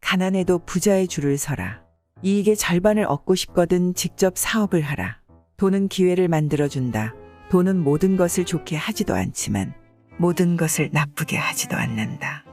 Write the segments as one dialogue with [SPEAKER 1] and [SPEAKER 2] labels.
[SPEAKER 1] 가난해도 부자의 줄을 서라. 이익의 절반을 얻고 싶거든 직접 사업을 하라. 돈은 기회를 만들어준다. 돈은 모든 것을 좋게 하지도 않지만 모든 것을 나쁘게 하지도 않는다.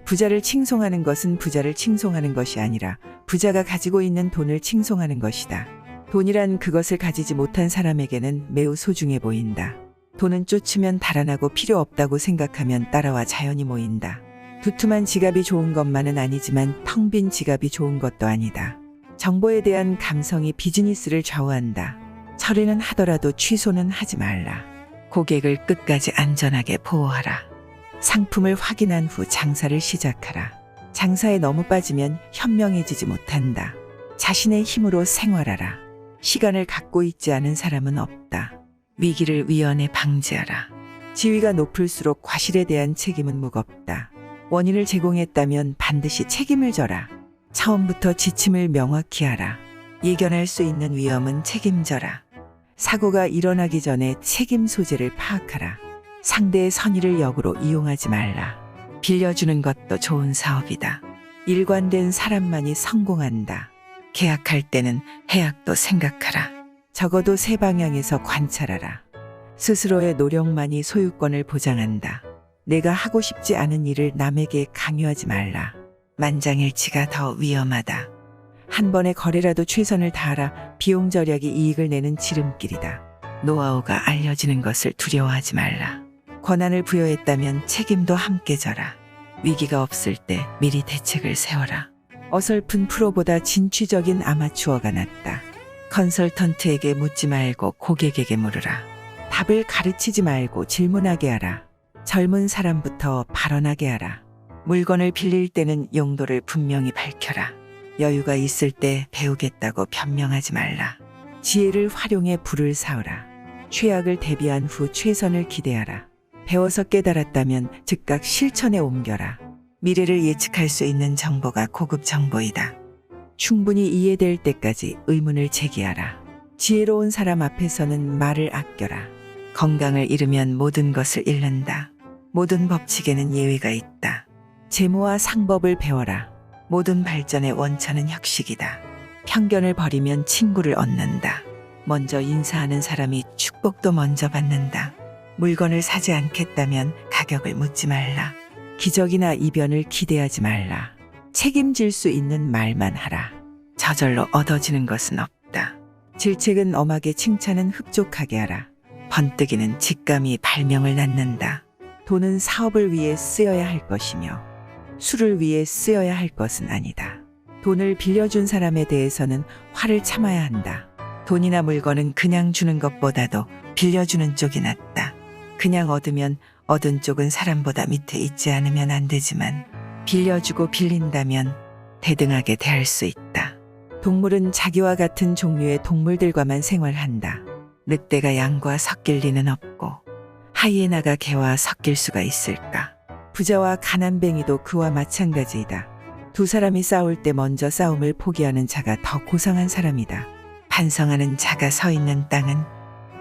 [SPEAKER 1] 부자를 칭송하는 것은 부자를 칭송하는 것이 아니라 부자가 가지고 있는 돈을 칭송하는 것이다. 돈이란 그것을 가지지 못한 사람에게는 매우 소중해 보인다. 돈은 쫓으면 달아나고 필요 없다고 생각하면 따라와 자연히 모인다. 두툼한 지갑이 좋은 것만은 아니지만 텅 빈 지갑이 좋은 것도 아니다. 정보에 대한 감성이 비즈니스를 좌우한다. 철회는 하더라도 취소는 하지 말라. 고객을 끝까지 안전하게 보호하라. 상품을 확인한 후 장사를 시작하라. 장사에 너무 빠지면 현명해지지 못한다. 자신의 힘으로 생활하라. 시간을 갖고 있지 않은 사람은 없다. 위기를 위헌에 방지하라. 지위가 높을수록 과실에 대한 책임은 무겁다. 원인을 제공했다면 반드시 책임을 져라. 처음부터 지침을 명확히 하라. 예견할 수 있는 위험은 책임져라. 사고가 일어나기 전에 책임 소재를 파악하라. 상대의 선의를 역으로 이용하지 말라. 빌려주는 것도 좋은 사업이다. 일관된 사람만이 성공한다. 계약할 때는 해약도 생각하라. 적어도 세 방향에서 관찰하라. 스스로의 노력만이 소유권을 보장한다. 내가 하고 싶지 않은 일을 남에게 강요하지 말라. 만장일치가 더 위험하다. 한 번의 거래라도 최선을 다하라. 비용 절약이 이익을 내는 지름길이다. 노하우가 알려지는 것을 두려워하지 말라. 권한을 부여했다면 책임도 함께 져라. 위기가 없을 때 미리 대책을 세워라. 어설픈 프로보다 진취적인 아마추어가 낫다. 컨설턴트에게 묻지 말고 고객에게 물으라. 답을 가르치지 말고 질문하게 하라. 젊은 사람부터 발언하게 하라. 물건을 빌릴 때는 용도를 분명히 밝혀라. 여유가 있을 때 배우겠다고 변명하지 말라. 지혜를 활용해 부를 사오라. 최악을 대비한 후 최선을 기대하라. 배워서 깨달았다면 즉각 실천에 옮겨라. 미래를 예측할 수 있는 정보가 고급 정보이다. 충분히 이해될 때까지 의문을 제기하라. 지혜로운 사람 앞에서는 말을 아껴라. 건강을 잃으면 모든 것을 잃는다. 모든 법칙에는 예외가 있다. 재무와 상법을 배워라. 모든 발전의 원천은 형식이다. 편견을 버리면 친구를 얻는다. 먼저 인사하는 사람이 축복도 먼저 받는다. 물건을 사지 않겠다면 가격을 묻지 말라. 기적이나 이변을 기대하지 말라. 책임질 수 있는 말만 하라. 저절로 얻어지는 것은 없다. 질책은 엄하게 칭찬은 흡족하게 하라. 번뜩이는 직감이 발명을 낳는다. 돈은 사업을 위해 쓰여야 할 것이며 술을 위해 쓰여야 할 것은 아니다. 돈을 빌려준 사람에 대해서는 화를 참아야 한다. 돈이나 물건은 그냥 주는 것보다도 빌려주는 쪽이 낫다. 그냥 얻으면 얻은 쪽은 사람보다 밑에 있지 않으면 안 되지만 빌려주고 빌린다면 대등하게 대할 수 있다. 동물은 자기와 같은 종류의 동물들과만 생활한다. 늑대가 양과 섞일 리는 없고 하이에나가 개와 섞일 수가 있을까? 부자와 가난뱅이도 그와 마찬가지이다. 두 사람이 싸울 때 먼저 싸움을 포기하는 자가 더 고상한 사람이다. 반성하는 자가 서 있는 땅은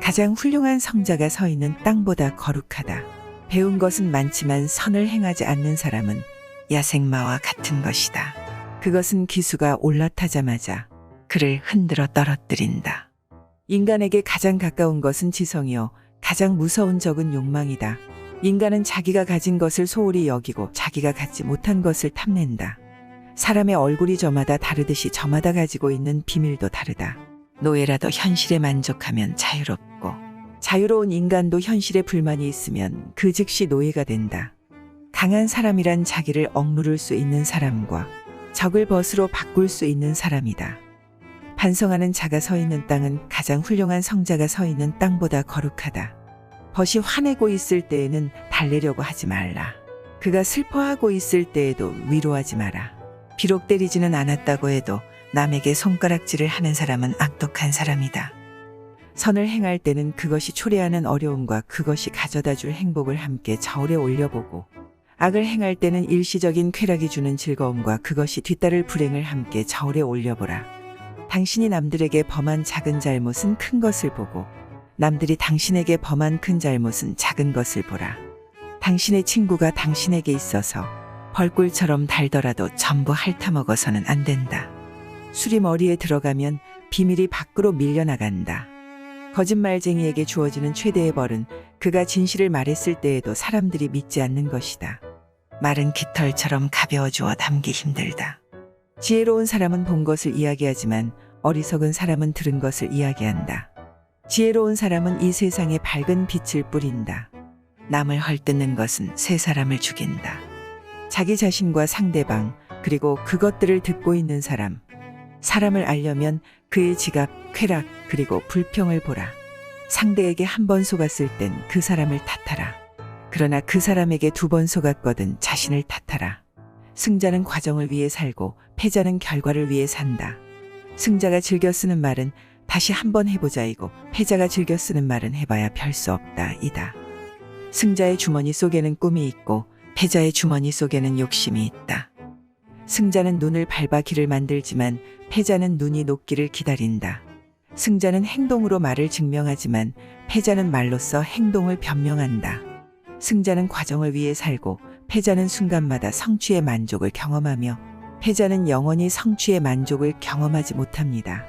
[SPEAKER 1] 가장 훌륭한 성자가 서 있는 땅보다 거룩하다. 배운 것은 많지만 선을 행하지 않는 사람은 야생마와 같은 것이다. 그것은 기수가 올라타자마자 그를 흔들어 떨어뜨린다. 인간에게 가장 가까운 것은 지성이요 가장 무서운 적은 욕망이다. 인간은 자기가 가진 것을 소홀히 여기고 자기가 갖지 못한 것을 탐낸다. 사람의 얼굴이 저마다 다르듯이 저마다 가지고 있는 비밀도 다르다. 노예라도 현실에 만족하면 자유롭고 자유로운 인간도 현실에 불만이 있으면 그 즉시 노예가 된다. 강한 사람이란 자기를 억누를 수 있는 사람과 적을 벗으로 바꿀 수 있는 사람이다. 반성하는 자가 서 있는 땅은 가장 훌륭한 성자가 서 있는 땅보다 거룩하다. 벗이 화내고 있을 때에는 달래려고 하지 말라. 그가 슬퍼하고 있을 때에도 위로하지 마라. 비록 때리지는 않았다고 해도 남에게 손가락질을 하는 사람은 악독한 사람이다. 선을 행할 때는 그것이 초래하는 어려움과 그것이 가져다 줄 행복을 함께 저울에 올려보고 악을 행할 때는 일시적인 쾌락이 주는 즐거움과 그것이 뒤따를 불행을 함께 저울에 올려보라. 당신이 남들에게 범한 작은 잘못은 큰 것을 보고 남들이 당신에게 범한 큰 잘못은 작은 것을 보라. 당신의 친구가 당신에게 있어서 벌꿀처럼 달더라도 전부 핥아먹어서는 안 된다. 술이 머리에 들어가면 비밀이 밖으로 밀려나간다. 거짓말쟁이에게 주어지는 최대의 벌은 그가 진실을 말했을 때에도 사람들이 믿지 않는 것이다. 말은 깃털처럼 가벼워주어 담기 힘들다. 지혜로운 사람은 본 것을 이야기하지만 어리석은 사람은 들은 것을 이야기한다. 지혜로운 사람은 이 세상에 밝은 빛을 뿌린다. 남을 헐뜯는 것은 세 사람을 죽인다. 자기 자신과 상대방, 그리고 그것들을 듣고 있는 사람. 사람을 알려면 그의 지갑, 쾌락, 그리고 불평을 보라. 상대에게 한 번 속았을 땐 그 사람을 탓하라. 그러나 그 사람에게 두 번 속았거든 자신을 탓하라. 승자는 과정을 위해 살고 패자는 결과를 위해 산다. 승자가 즐겨 쓰는 말은 다시 한번 해보자이고 패자가 즐겨 쓰는 말은 해봐야 별 수 없다 이다. 승자의 주머니 속에는 꿈이 있고 패자의 주머니 속에는 욕심이 있다. 승자는 눈을 밟아 길을 만들지만 패자는 눈이 녹기를 기다린다. 승자는 행동으로 말을 증명하지만 패자는 말로써 행동을 변명한다. 승자는 과정을 위해 살고 패자는 순간마다 성취의 만족을 경험하며 패자는 영원히 성취의 만족을 경험하지 못합니다.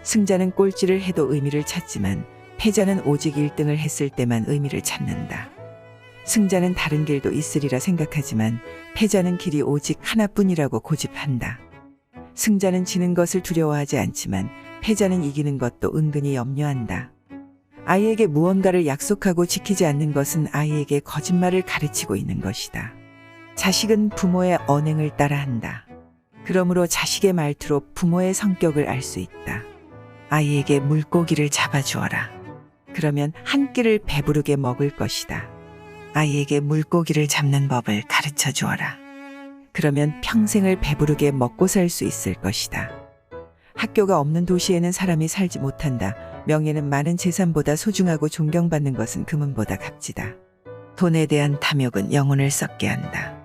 [SPEAKER 1] 승자는 꼴찌를 해도 의미를 찾지만 패자는 오직 1등을 했을 때만 의미를 찾는다. 승자는 다른 길도 있으리라 생각하지만 패자는 길이 오직 하나뿐이라고 고집한다. 승자는 지는 것을 두려워하지 않지만 패자는 이기는 것도 은근히 염려한다. 아이에게 무언가를 약속하고 지키지 않는 것은 아이에게 거짓말을 가르치고 있는 것이다. 자식은 부모의 언행을 따라한다. 그러므로 자식의 말투로 부모의 성격을 알 수 있다. 아이에게 물고기를 잡아주어라. 그러면 한 끼를 배부르게 먹을 것이다. 아이에게 물고기를 잡는 법을 가르쳐 주어라. 그러면 평생을 배부르게 먹고 살 수 있을 것이다. 학교가 없는 도시에는 사람이 살지 못한다. 명예는 많은 재산보다 소중하고 존경받는 것은 금은보다 값지다. 돈에 대한 탐욕은 영혼을 썩게 한다.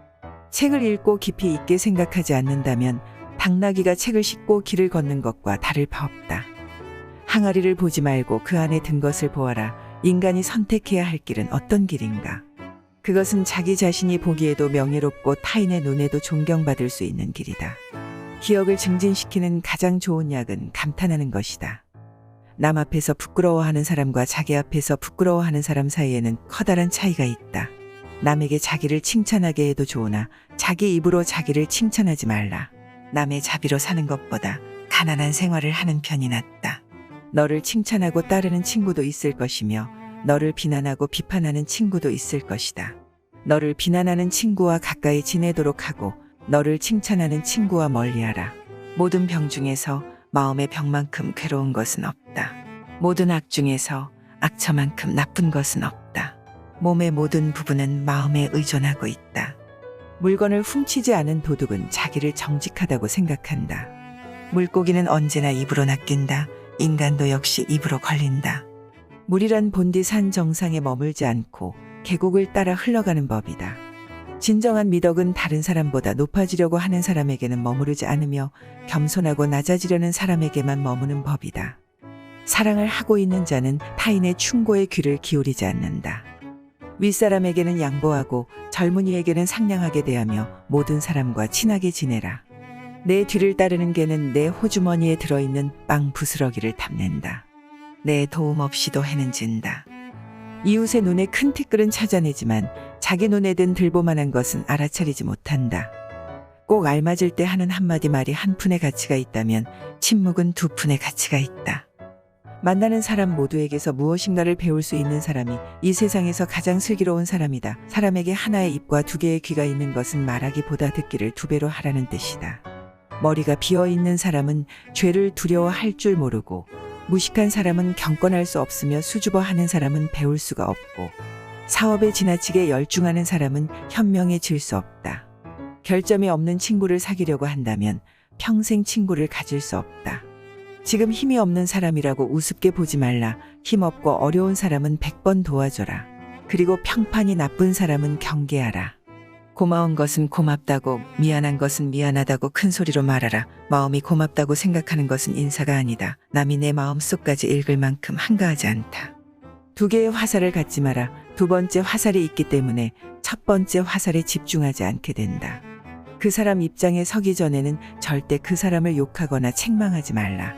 [SPEAKER 1] 책을 읽고 깊이 있게 생각하지 않는다면 당나귀가 책을 싣고 길을 걷는 것과 다를 바 없다. 항아리를 보지 말고 그 안에 든 것을 보아라. 인간이 선택해야 할 길은 어떤 길인가? 그것은 자기 자신이 보기에도 명예롭고 타인의 눈에도 존경받을 수 있는 길이다. 기억을 증진시키는 가장 좋은 약은 감탄하는 것이다. 남 앞에서 부끄러워하는 사람과 자기 앞에서 부끄러워하는 사람 사이에는 커다란 차이가 있다. 남에게 자기를 칭찬하게 해도 좋으나 자기 입으로 자기를 칭찬하지 말라. 남의 자비로 사는 것보다 가난한 생활을 하는 편이 낫다. 너를 칭찬하고 따르는 친구도 있을 것이며 너를 비난하고 비판하는 친구도 있을 것이다. 너를 비난하는 친구와 가까이 지내도록 하고 너를 칭찬하는 친구와 멀리하라. 모든 병 중에서 마음의 병만큼 괴로운 것은 없다. 모든 악 중에서 악처만큼 나쁜 것은 없다. 몸의 모든 부분은 마음에 의존하고 있다. 물건을 훔치지 않은 도둑은 자기를 정직하다고 생각한다. 물고기는 언제나 입으로 낚인다. 인간도 역시 입으로 걸린다. 물이란 본디 산 정상에 머물지 않고 계곡을 따라 흘러가는 법이다. 진정한 미덕은 다른 사람보다 높아지려고 하는 사람에게는 머무르지 않으며 겸손하고 낮아지려는 사람에게만 머무는 법이다. 사랑을 하고 있는 자는 타인의 충고에 귀를 기울이지 않는다. 윗사람에게는 양보하고 젊은이에게는 상냥하게 대하며 모든 사람과 친하게 지내라. 내 뒤를 따르는 개는 내 호주머니에 들어있는 빵 부스러기를 탐낸다. 내 도움 없이도 해는 진다. 이웃의 눈에 큰 티끌은 찾아내지만 자기 눈에 든 들보만한 것은 알아차리지 못한다. 꼭 알맞을 때 하는 한마디 말이 한 푼의 가치가 있다면 침묵은 두 푼의 가치가 있다. 만나는 사람 모두에게서 무엇인가를 배울 수 있는 사람이 이 세상에서 가장 슬기로운 사람이다. 사람에게 하나의 입과 두 개의 귀가 있는 것은 말하기보다 듣기를 두 배로 하라는 뜻이다. 머리가 비어있는 사람은 죄를 두려워할 줄 모르고 무식한 사람은 경건할 수 없으며 수줍어하는 사람은 배울 수가 없고 사업에 지나치게 열중하는 사람은 현명해질 수 없다. 결점이 없는 친구를 사귀려고 한다면 평생 친구를 가질 수 없다. 지금 힘이 없는 사람이라고 우습게 보지 말라. 힘없고 어려운 사람은 100번 도와줘라. 그리고 평판이 나쁜 사람은 경계하라. 고마운 것은 고맙다고, 미안한 것은 미안하다고 큰 소리로 말하라. 마음이 고맙다고 생각하는 것은 인사가 아니다. 남이 내 마음속까지 읽을 만큼 한가하지 않다. 두 개의 화살을 갖지 마라. 두 번째 화살이 있기 때문에 첫 번째 화살에 집중하지 않게 된다. 그 사람 입장에 서기 전에는 절대 그 사람을 욕하거나 책망하지 말라.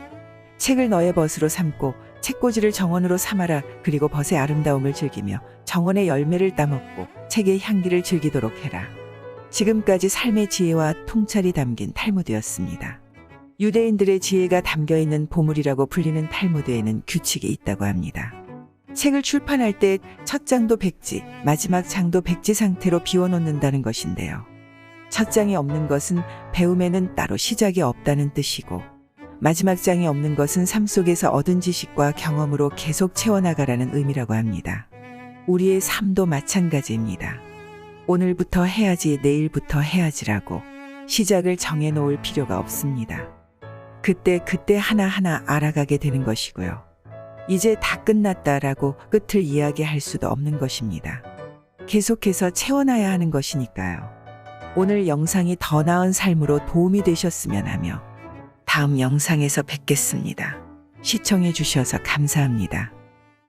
[SPEAKER 1] 책을 너의 벗으로 삼고 책꽂이를 정원으로 삼아라. 그리고 벗의 아름다움을 즐기며 정원의 열매를 따먹고 책의 향기를 즐기도록 해라. 지금까지 삶의 지혜와 통찰이 담긴 탈무드였습니다. 유대인들의 지혜가 담겨있는 보물이라고 불리는 탈무드에는 규칙이 있다고 합니다. 책을 출판할 때 첫 장도 백지, 마지막 장도 백지 상태로 비워놓는다는 것인데요. 첫 장이 없는 것은 배움에는 따로 시작이 없다는 뜻이고, 마지막 장이 없는 것은 삶 속에서 얻은 지식과 경험으로 계속 채워나가라는 의미라고 합니다. 우리의 삶도 마찬가지입니다. 오늘부터 해야지, 내일부터 해야지라고 시작을 정해놓을 필요가 없습니다. 그때 하나하나 알아가게 되는 것이고요. 이제 다 끝났다라고 끝을 이야기할 수도 없는 것입니다. 계속해서 채워나야 하는 것이니까요. 오늘 영상이 더 나은 삶으로 도움이 되셨으면 하며 다음 영상에서 뵙겠습니다. 시청해 주셔서 감사합니다.